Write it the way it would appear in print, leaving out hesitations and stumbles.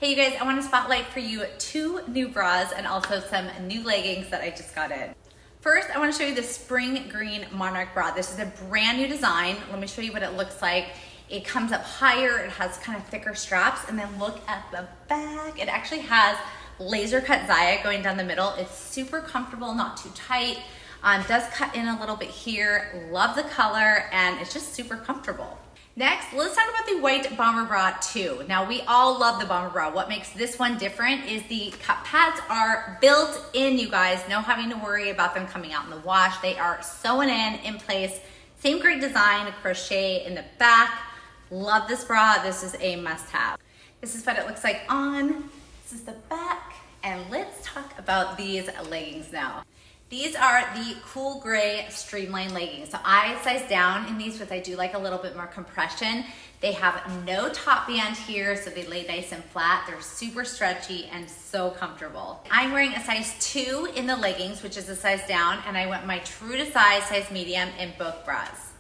Hey you guys, I want to spotlight for you 2 new bras and also some new leggings that I just got in. First, I want to show you the spring green Monarch bra. This is a brand new design. Let me show you what it looks like. It comes up higher, it has kind of thicker straps, and then look at the back. It actually has laser cut ZYIA going down the middle. It's super comfortable, not too tight. Does cut in a little bit here. Love the color, and it's just super comfortable. Next, let's talk about the white bomber bra 2. Now, we all love the bomber bra. What makes this one different is the cup pads are built in, you guys. No having to worry about them coming out in the wash. They are sewn in place. Same great design, crochet in the back. Love this bra. This is a must-have. This is what it looks like on. This is the back. And let's talk about these leggings now. These are the cool gray Streamline leggings. So I size down in these because I do like a little bit more compression. They have no top band here, so they lay nice and flat. They're super stretchy and so comfortable. I'm wearing a size 2 in the leggings, which is a size down, and I went my true to size medium in both bras.